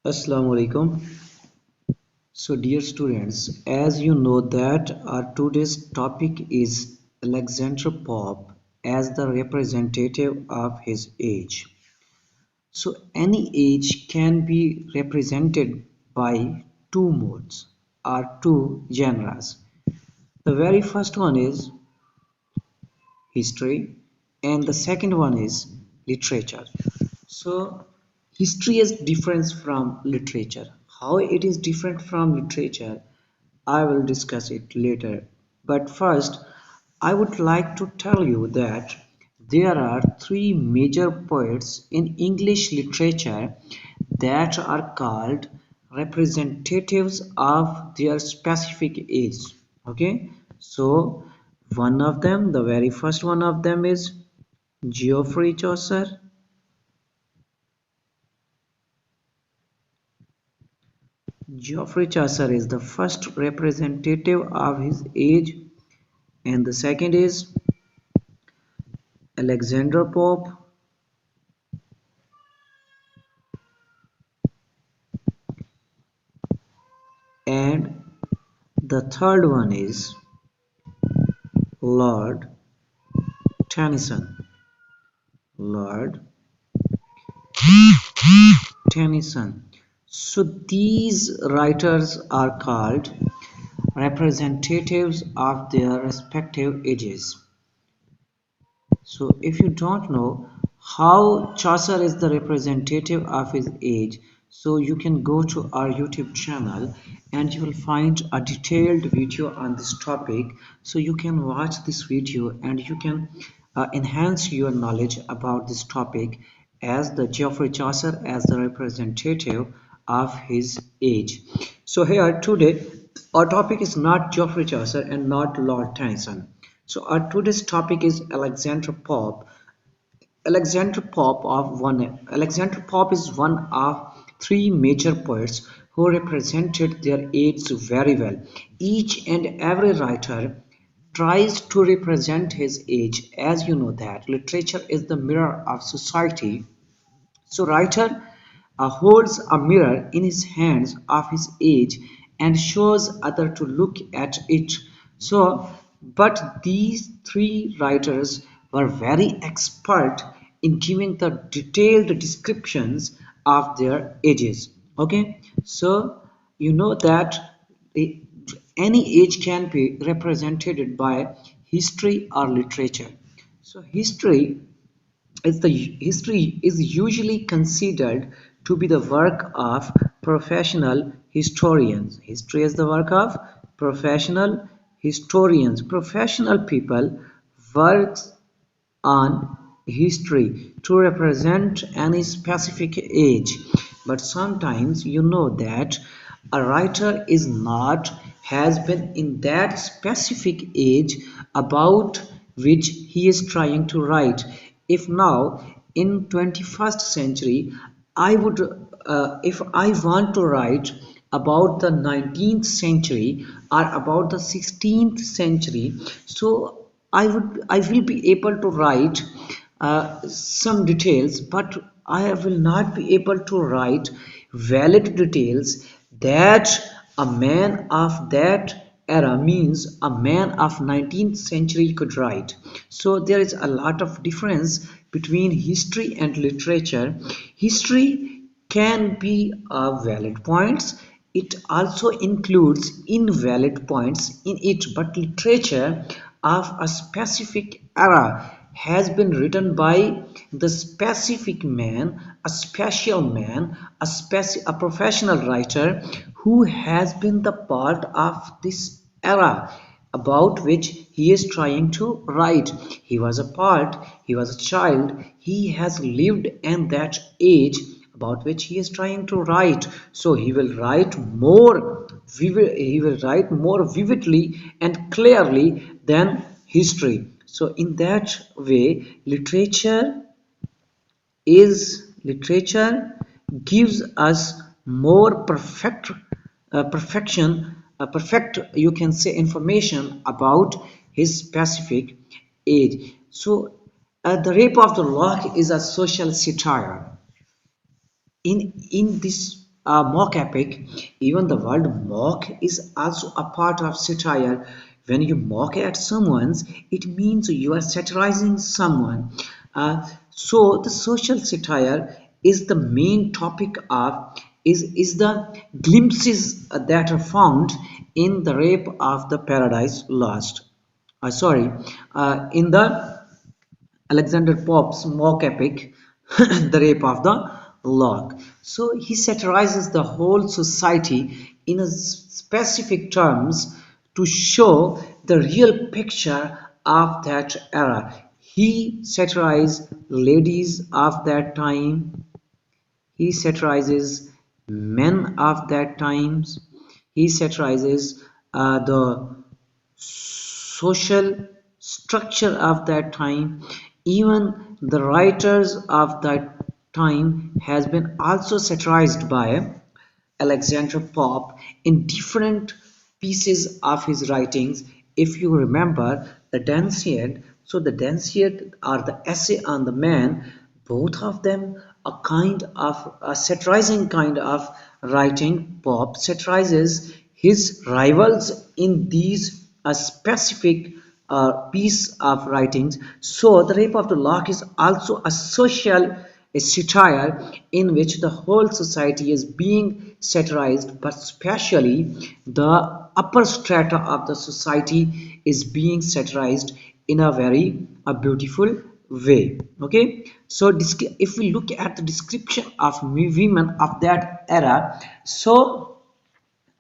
Assalamu alaikum. So dear students, as you know that our today's topic is Alexander Pope as the representative of his age. So any age can be represented by two modes or two genres. The very first one is history and the second one is literature. So history is different from literature. How it is different from literature, I will discuss it later. But first, I would like to tell you that there are three major poets in English literature that are called representatives of their specific age. Okay, so one of them, the very first one of them is Geoffrey Chaucer. Geoffrey Chaucer is the first representative of his age, and the second is Alexander Pope, and the third one is Lord Tennyson. Lord Tennyson. So these writers are called representatives of their respective ages. So if you don't know how Chaucer is the representative of his age, so you can go to our YouTube channel and you will find a detailed video on this topic. So you can watch this video and you can enhance your knowledge about this topic as the Geoffrey Chaucer as the representative of his age. So here today our topic is not Geoffrey Chaucer and not Lord Tennyson. So our today's topic is Alexander Pope. Alexander Pope is one of three major poets who represented their age very well. Each and every writer tries to represent his age. As you know that literature is the mirror of society, so writer holds a mirror in his hands of his age and shows other to look at it. So, but these three writers were very expert in giving the detailed descriptions of their ages. Okay, so you know that the- any age can be represented by history or literature. So history is usually considered to be the work of professional historians. History is the work of professional historians. Professional people works on history to represent any specific age. But sometimes you know that a writer is not has been in that specific age about which he is trying to write. If now in 21st century I would if I want to write about the 19th century or about the 16th century, so I will be able to write some details, but I will not be able to write valid details that a man of that era means a man of 19th century could write. So there is a lot of difference between history and literature. History can be valid points, it also includes invalid points in it, but literature of a specific era has been written by the specific man, a special man, a professional writer who has been the part of this era about which he is trying to write. He was a part, he was a child, he has lived in that age about which he is trying to write. So he will write more vividly and clearly than history. So in that way, literature gives us more perfect you can say information about his specific age. So the rape of the lock is a social satire. In this a mock epic. Even the word mock is also a part of satire. When you mock at someone, it means you are satirizing someone. So the social satire is the main topic of is the glimpses that are found in the rape of the paradise lost. In the Alexander Pope's mock epic, The Rape of the Lock. So he satirizes the whole society in a specific terms to show the real picture of that era. He satirized ladies of that time, he satirizes men of that times, he satirizes the social structure of that time. Even the writers of that time has been also satirized by Alexander Pope in different pieces of his writings. If you remember the Danciad, so the Danciad are the essay on the man, both of them a kind of a satirizing kind of writing. Pope satirizes his rivals in these specific piece of writings. So the rape of the lock is also a social satire in which the whole society is being satirized, but especially the upper strata of the society is being satirized in a very beautiful way. Okay, so if we look at the description of women of that era, so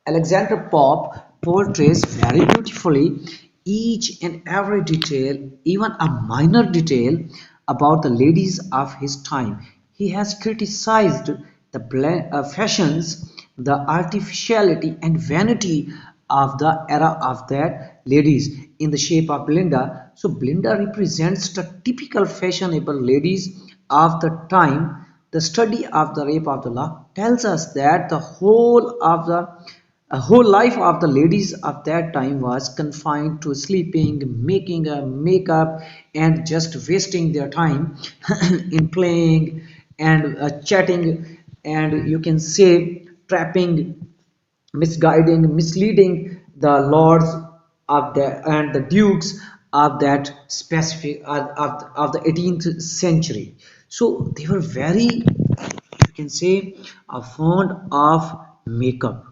Alexander Pope portrays very beautifully each and every detail, even a minor detail about the ladies of his time. He has criticized the fashions, the artificiality and vanity of the era of that ladies in the shape of Belinda. So Belinda represents the typical fashionable ladies of the time. The study of the rape of the law tells us that the whole life of the ladies of that time was confined to sleeping, making a makeup, and just wasting their time in playing and chatting, and you can say trapping, misguiding, misleading the lords of the and the dukes of that specific of the 18th century. So they were very, you can say, fond of makeup.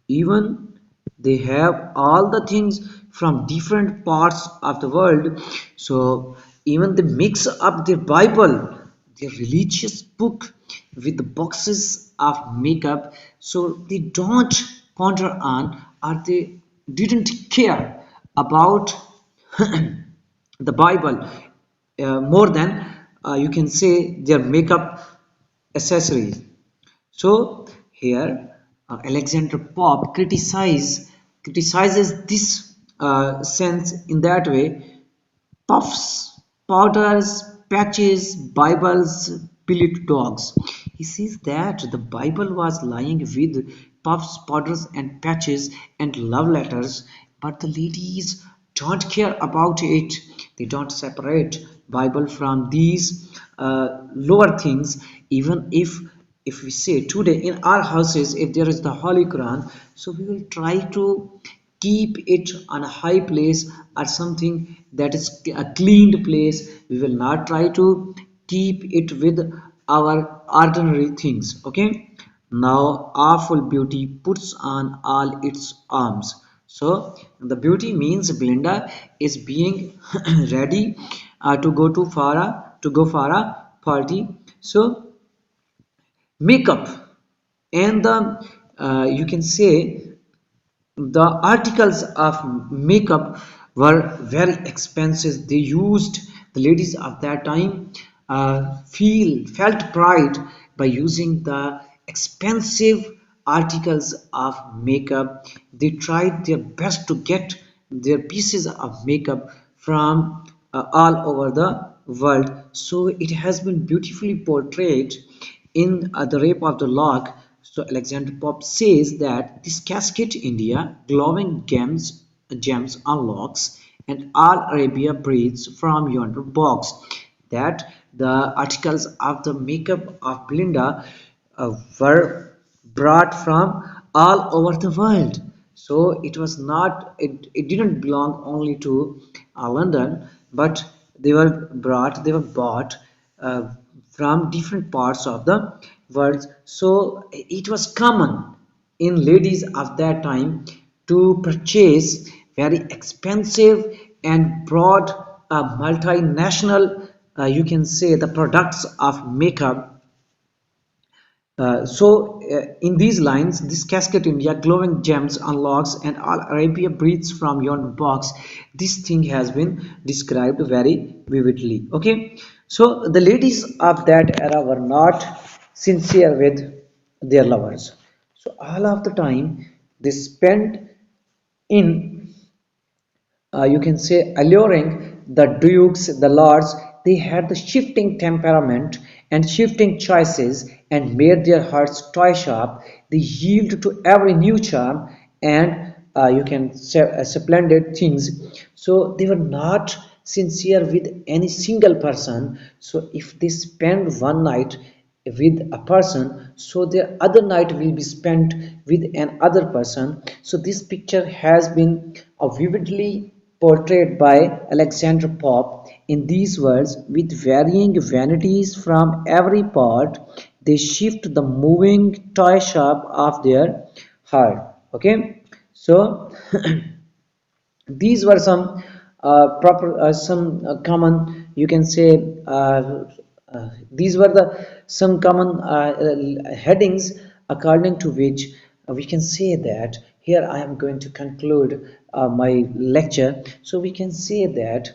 Even they have all the things from different parts of the world. So even they mix up their Bible, their religious book, with the boxes of makeup. So they don't ponder on, or they didn't care about the Bible more than, you can say, their makeup accessories. So here Alexander Pope criticizes this sense in that way: puffs, powders, patches, Bibles, billet dogs. He says that the Bible was lying with puffs, powders, and patches and love letters, but the ladies don't care about it. They don't separate Bible from these lower things. Even if we say today in our houses, if there is the Holy Quran, so we will try to keep it on a high place or something that is a cleaned place. We will not try to keep it with our ordinary things. Okay, now awful beauty puts on all its arms. So the beauty means Belinda is being ready to go for a party. So makeup and the, you can say, the articles of makeup were very expensive. They used, the ladies of that time felt pride by using the expensive articles of makeup. They tried their best to get their pieces of makeup from all over the world. So it has been beautifully portrayed in The Rape of the Lock. So Alexander Pope says that this cascade India, glowing gems unlocks, and all Arabia breathes from yonder box. That the articles of the makeup of Belinda were brought from all over the world. So it was not, it didn't belong only to London, but they were bought uh, from different parts of the world. So it was common in ladies of that time to purchase very expensive and broad multinational, you can say, the products of makeup. In these lines, this casket India, glowing gems unlocks, and all Arabia breathes from yon box. This thing has been described very vividly. Okay, so the ladies of that era were not sincere with their lovers. So all of the time they spent in, you can say, alluring the dukes, the lords. They had the shifting temperament and shifting choices and made their hearts toy sharp. They yield to every new charm and, you can say, splendid things. So they were not sincere with any single person. So if they spend one night with a person, so their other night will be spent with another person. So this picture has been vividly portrayed by Alexander Pope in these words: with varying vanities from every part, they shift the moving toy shop of their heart. Okay, so these were some common, you can say, these were the some common headings according to which we can say that here I am going to conclude my lecture. So we can say that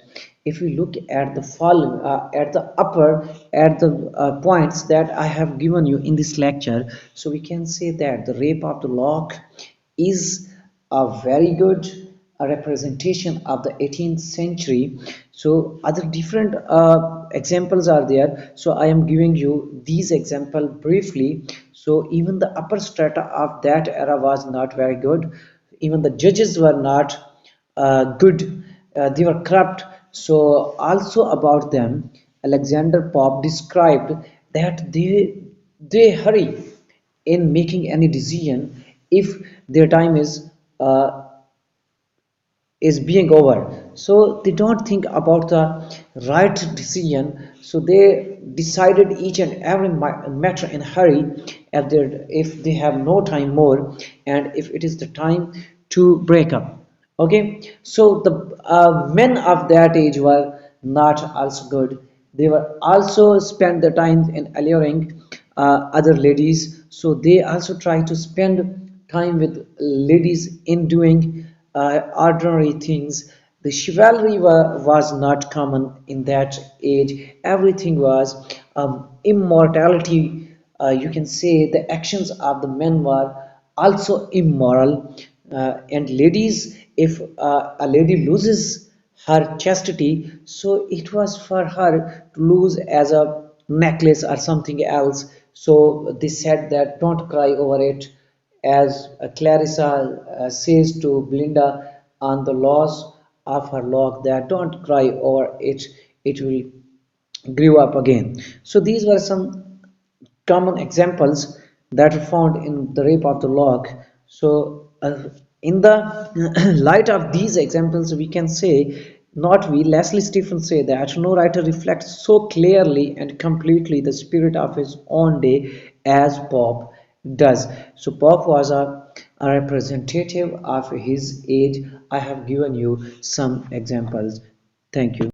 if we look at the following, at the upper, at the points that I have given you in this lecture, so we can say that the rape of the lock is a very good representation of the 18th century. So other different examples are there, so I am giving you these example briefly. So even the upper strata of that era was not very good. Even the judges were not good, they were corrupt. So also about them, Alexander Pope described that they hurry in making any decision if their time is being over. So they don't think about the right decision. So they decided each and every matter in hurry, if they have no time more, and if it is the time to break up. Okay, so the men of that age were not also good. They were also spent the time in alluring other ladies. So they also try to spend time with ladies in doing ordinary things. The chivalry was not common in that age. Everything was immortality. You can say the actions of the men were also immoral. And ladies, if a lady loses her chastity, so it was for her to lose as a necklace or something else. So they said that don't cry over it, as Clarissa says to Belinda on the loss of her lock, that don't cry over it, it will grew up again. So these were some common examples that are found in the rape of the lock. So in the light of these examples, we can say, not we, Leslie Stephen say that no writer reflects so clearly and completely the spirit of his own day as Pope does. So Pope was a representative of his age. I have given you some examples. Thank you.